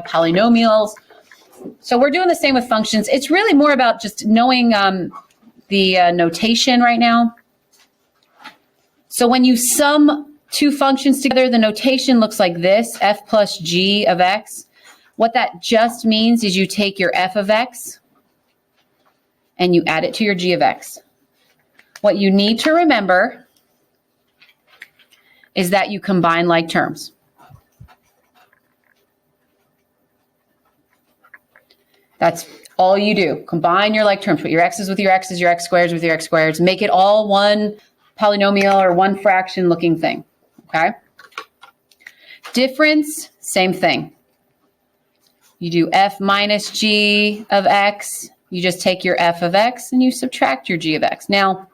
polynomials. So we're doing the same with functions. It's really more about just knowing the notation right now. So when you sum two functions together, the notation looks like this, f plus g of x. What that just means is you take your f of x and you add it to your g of x. What you need to remember is that you combine like terms. That's all you do. Combine your like terms. Put your x's with your x's, your x squareds with your x squareds. Make it all one polynomial or one fraction looking thing. Okay? Difference, same thing. You do f minus g of x. You just take your f of x and you subtract your g of x. Now,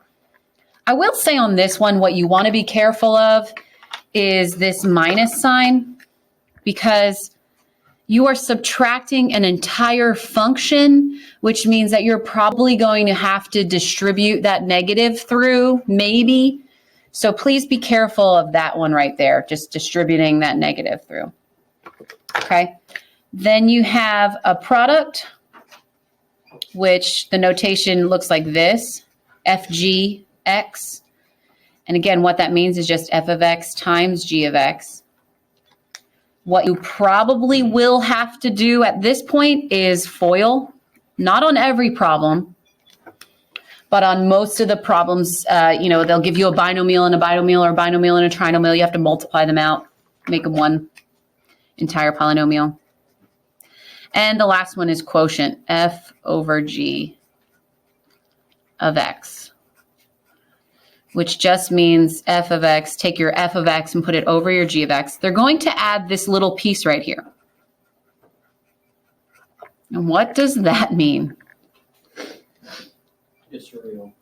I will say on this one, what you want to be careful of is this minus sign, because you are subtracting an entire function, which means that you're probably going to have to distribute that negative through, maybe. So please be careful of that one right there, just distributing that negative through. Okay. Then you have a product, which the notation looks like this, fg x. And again, what that means is just f of x times g of x. What you probably will have to do at this point is FOIL. Not on every problem, but on most of the problems, they'll give you a binomial and a binomial or a binomial and a trinomial. You have to multiply them out, make them one entire polynomial. And the last one is quotient, f over g of x, which just means f of x, take your f of x and put it over your g of x. They're going to add this little piece right here. And what does that mean? It's real.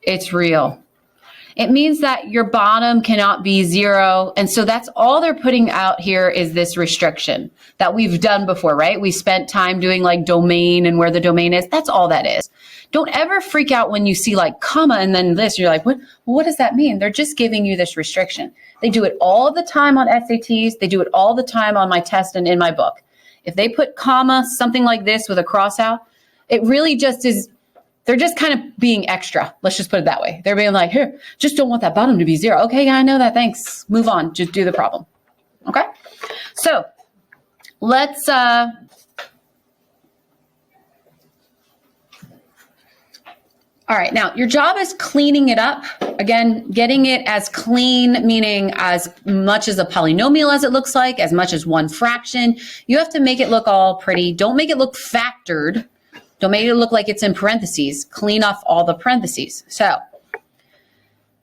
It's real. It means that your bottom cannot be 0. And so that's all they're putting out here is this restriction that we've done before, right? We spent time doing like domain and where the domain is. That's all that is. Don't ever freak out when you see like comma and then this. You're like, what does that mean? They're just giving you this restriction. They do it all the time on SATs. They do it all the time on my test and in my book. If they put comma, something like this with a cross out, it really just is. They're just kind of being extra. Let's just put it that way. They're being like, here, just don't want that bottom to be 0. Okay, yeah, I know that. Thanks. Move on. Just do the problem. Okay? So let's, all right, now your job is cleaning it up. Again, getting it as clean, meaning as much as a polynomial as it looks like, as much as one fraction. You have to make it look all pretty. Don't make it look factored. Don't make it look like it's in parentheses. Clean off all the parentheses. So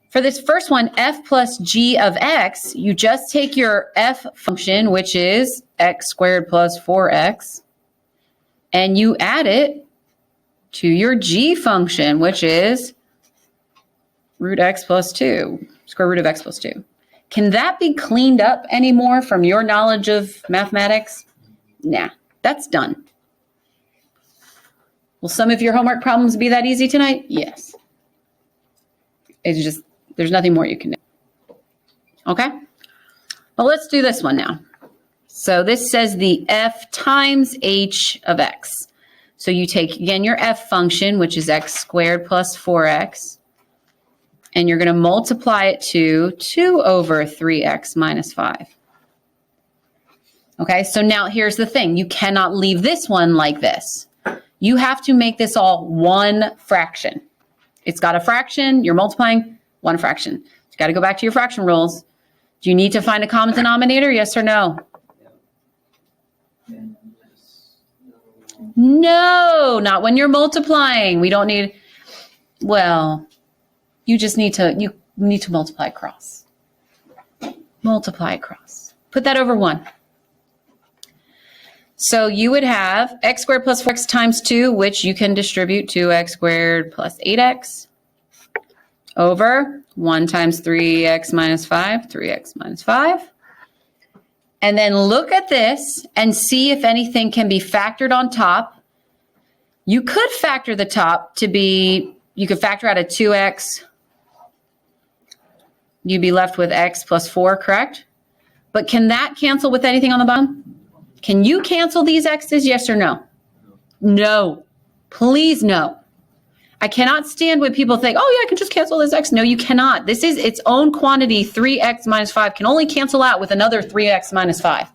for this first one, f plus g of x, you just take your f function, which is x squared plus 4x, and you add it to your g function, which is root x plus 2, square root of x plus 2. Can that be cleaned up anymore from your knowledge of mathematics? Nah, that's done. Will some of your homework problems be that easy tonight? Yes. It's just, there's nothing more you can do. Okay? Well, let's do this one now. So this says the f times h of x. So you take, again, your f function, which is x squared plus 4x, and you're going to multiply it to 2 over 3x minus 5. Okay, so now here's the thing. You cannot leave this one like this. You have to make this all one fraction. It's got a fraction, you're multiplying one fraction. You got to go back to your fraction rules. Do you need to find a common denominator? Yes or no? No, not when you're multiplying. We don't need, well, you just need to, you need to multiply across. Multiply across. Put that over 1. So you would have x squared plus 4x times 2, which you can distribute to x squared plus 8x over 1 times 3x minus 5, 3x minus 5. And then look at this and see if anything can be factored on top. You could factor the top to be, you could factor out a 2x. You'd be left with x plus 4, correct? But can that cancel with anything on the bottom? Can you cancel these x's, yes or no? No. Please no. I cannot stand when people think, oh yeah, I can just cancel this x. No, you cannot. This is its own quantity. 3x minus 5 can only cancel out with another 3x minus 5.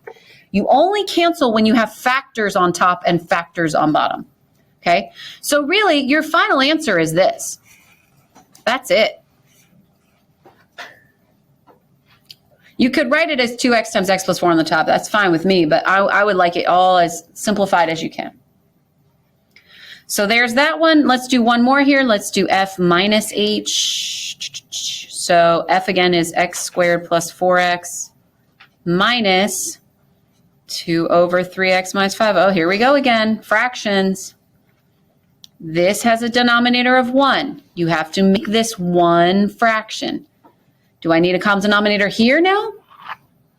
You only cancel when you have factors on top and factors on bottom. Okay? So really, your final answer is this. That's it. You could write it as 2x times x plus 4 on the top. That's fine with me, but I would like it all as simplified as you can. So there's that one. Let's do one more here. Let's do f minus h. So f again is x squared plus 4x minus 2 over 3x minus 5. Oh, here we go again. Fractions. This has a denominator of 1. You have to make this one fraction. Do I need a common denominator here now?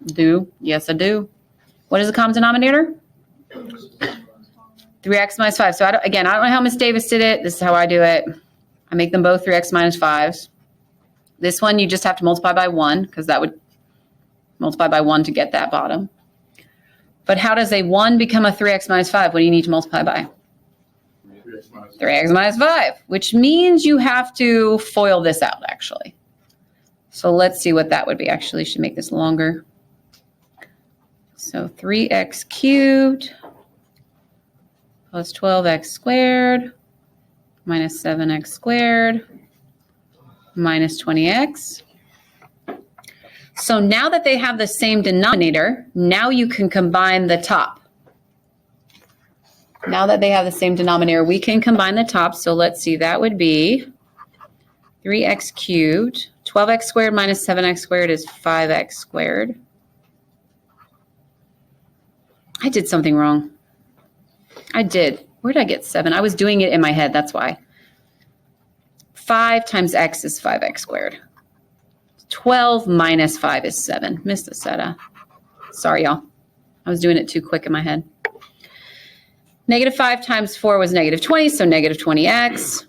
Do. Yes, I do. What is the common denominator? 3x minus 5. So I don't know how Miss Davis did it. This is how I do it. I make them both 3x minus 5s. This one you just have to multiply by 1 because that would multiply by 1 to get that bottom. But how does a 1 become a 3x minus 5? What do you need to multiply by? 3x minus 5, which means you have to FOIL this out actually. So let's see what that would be. Actually, should make this longer. So 3x cubed plus 12x squared minus 7x squared minus 20x. So now that they have the same denominator, now you can combine the top. Now that they have the same denominator, we can combine the top. So let's see, that would be 3x cubed. 12x squared minus 7x squared is 5x squared. I did something wrong. I did. Where did I get 7? I was doing it in my head, that's why. 5 times x is 5x squared. 12 minus 5 is 7. Missed the seta. Sorry, y'all. I was doing it too quick in my head. Negative 5 times 4 was negative 20, so negative 20x.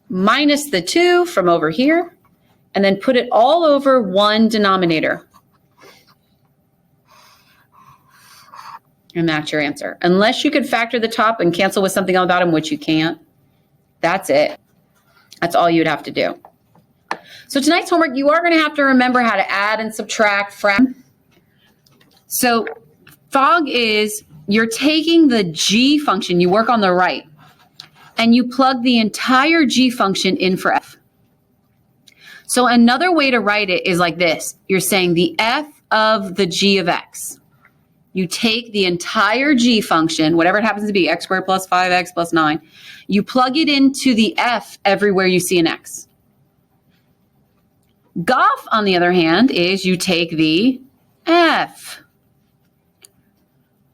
Minus the 2 from over here. And then put it all over one denominator. And that's your answer. Unless you could factor the top and cancel with something on the bottom, which you can't. That's it. That's all you'd have to do. So tonight's homework, you are going to have to remember how to add and subtract from. So FOG is you're taking the G function, you work on the right, and you plug the entire G function in for F. So another way to write it is like this. You're saying the F of the G of X. You take the entire G function, whatever it happens to be, x squared plus 5x plus 9. You plug it into the F everywhere you see an X. GOF, on the other hand, is you take the F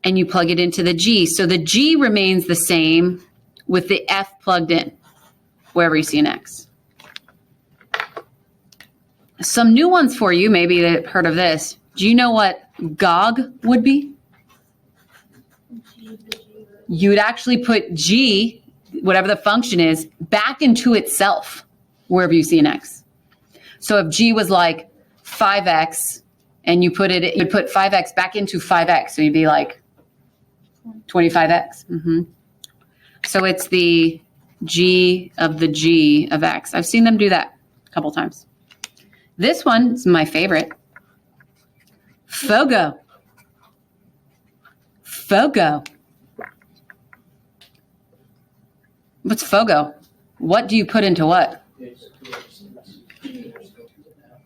and you plug it into the G. So the G remains the same with the F plugged in wherever you see an X. Some new ones for you, maybe you've heard of this. Do you know what GOG would be? You would actually put G, whatever the function is, back into itself wherever you see an X. So if G was like 5x and you put it, you'd put 5x back into 5x. So you'd be like 25x. So it's the G of the G of X. I've seen them do that a couple times. This one is my favorite. FOGO. FOGO. What's FOGO? What do you put into what?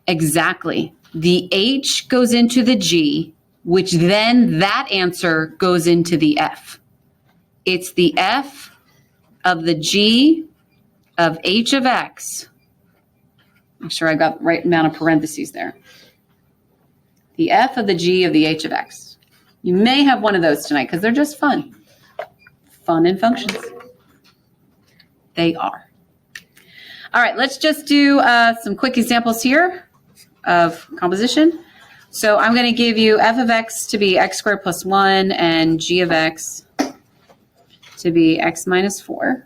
Exactly. The H goes into the G, which then that answer goes into the F. It's the F of the G of H of X. Make sure I got the right amount of parentheses there. The F of the G of the H of X. You may have one of those tonight because they're just fun. Fun in functions. They are. All right, let's just do some quick examples here of composition. So I'm going to give you f of x to be x squared plus 1 and g of x to be x minus 4.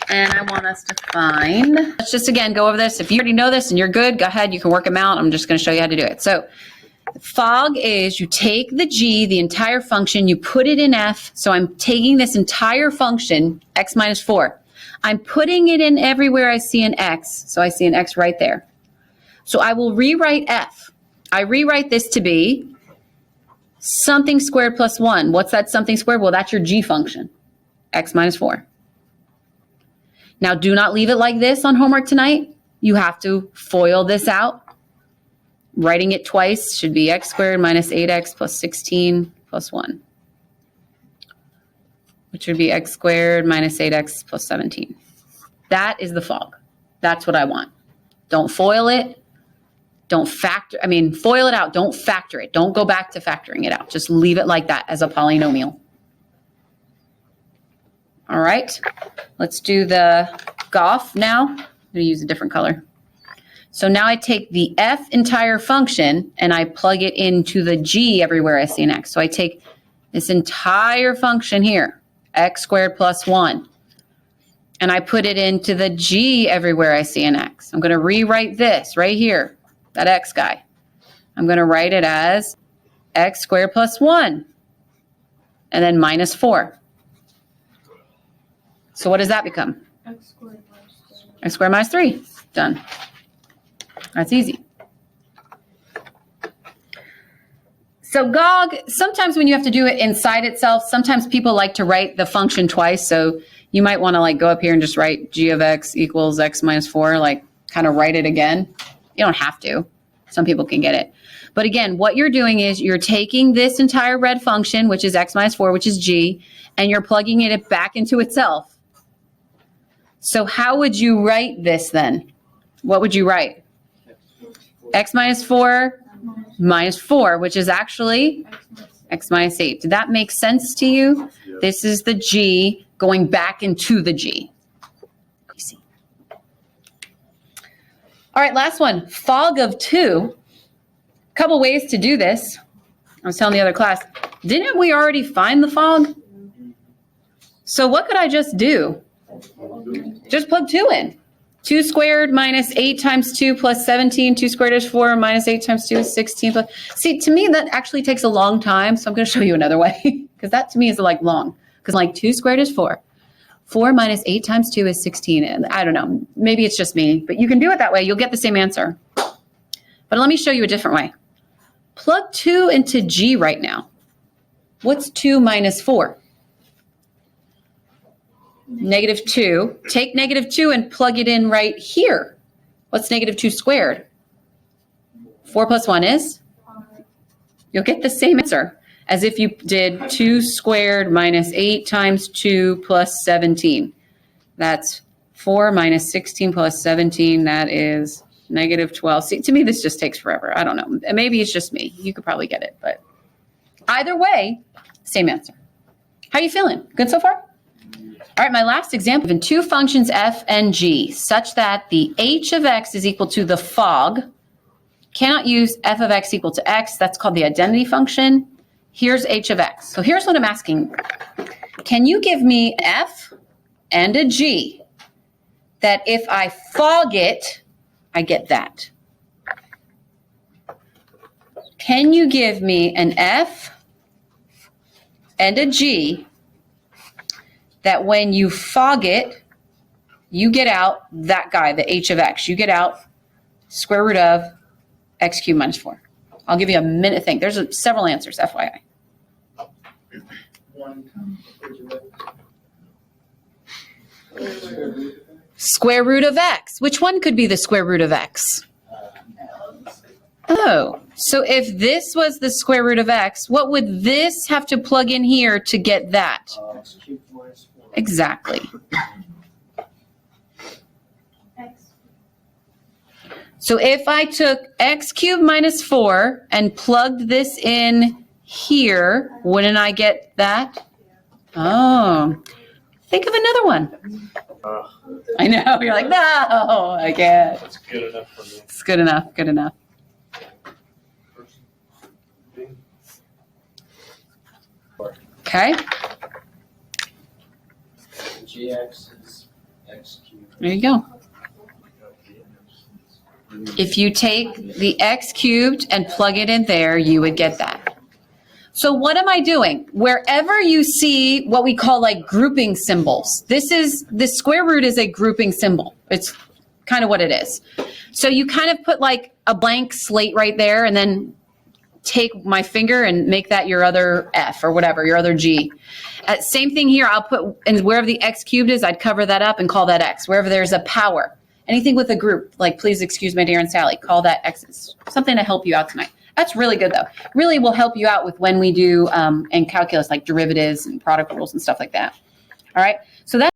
And I want us to find, let's just again go over this. If you already know this and you're good, go ahead, you can work them out. I'm just going to show you how to do it. So Fog is you take the g, the entire function, you put it in f. So I'm taking this entire function, x minus 4. I'm putting it in everywhere I see an x. So I see an x right there. So I will rewrite f. I rewrite this to be something squared plus 1. What's that something squared? Well, that's your g function, x minus 4. Now, do not leave it like this on homework tonight. You have to FOIL this out. Writing it twice should be x squared minus 8x plus 16 plus 1, which would be x squared minus 8x plus 17. That is the fog. That's what I want. Don't FOIL it. Don't FOIL it out. Don't factor it. Don't go back to factoring it out. Just leave it like that as a polynomial. All right, let's do the GOF now. I'm going to use a different color. So now I take the f entire function and I plug it into the g everywhere I see an x. So I take this entire function here, x squared plus 1, and I put it into the g everywhere I see an x. I'm going to rewrite this right here, that x guy. I'm going to write it as x squared plus 1 and then minus 4. So what does that become? X squared minus 3. X squared minus 3. Done. That's easy. So GOG, sometimes when you have to do it inside itself, sometimes people like to write the function twice. So you might want to like go up here and just write g of x equals x minus 4, like kind of write it again. You don't have to. Some people can get it. But again, what you're doing is you're taking this entire red function, which is x minus 4, which is g, and you're plugging it back into itself. So how would you write this then? What would you write? X minus 4 minus 4, which is actually x minus 8. Did that make sense to you? Yeah. This is the g going back into the g. Easy. All right, last one. Fog of 2. Couple ways to do this. I was telling the other class, didn't we already find the fog? So what could I just do? Just plug 2 in. 2 squared minus 8 times 2 plus 17. 2 squared is 4 minus 8 times 2 is 16. Plus, see, to me, that actually takes a long time. So I'm going to show you another way because that to me is like long. Because like 2 squared is 4. 4 minus 8 times 2 is 16. And I don't know. Maybe it's just me. But you can do it that way. You'll get the same answer. But let me show you a different way. Plug 2 into G right now. What's 2 minus 4? Negative 2. Take negative 2 and plug it in right here. What's negative 2 squared? 4 plus 1 is? You'll get the same answer as if you did 2 squared minus 8 times 2 plus 17. That's 4 minus 16 plus 17. That is negative 12. See, to me, this just takes forever. I don't know. Maybe it's just me. You could probably get it. But either way, same answer. How are you feeling? Good so far? All right, my last example, in two functions f and g, such that the h of x is equal to the fog. Cannot use f of x equal to x. That's called the identity function. Here's h of x. So here's what I'm asking. Can you give me an f and a g that if I fog it, I get that? Can you give me an f and a g that when you fog it, you get out that guy, the h of x. You get out square root of x cubed minus 4. I'll give you a minute to think. There's several answers, FYI. Square root of x. Which one could be the square root of x? Oh, so if this was the square root of x, what would this have to plug in here to get that? Exactly. So if I took x cubed minus 4 and plugged this in here, wouldn't I get that? Oh, think of another one. I know, you're like, no, I can't. That's good enough for me. It's good enough, good enough. Okay, gx is x cubed. there you go. If you take the x cubed and plug it in there, you would get that. So what am I doing? Wherever you see what we call like grouping symbols, the square root is a grouping symbol. It's kind of what it is. So you kind of put like a blank slate right there and then take my finger and make that your other F or whatever, your other G. Same thing here, I'll put, and wherever the x cubed is, I'd cover that up and call that x. Wherever there's a power, anything with a group, like please excuse my dear and Sally, call that x's. Something to help you out tonight. That's really good though. Really will help you out with when we do in calculus, like derivatives and product rules and stuff like that. All right, so that's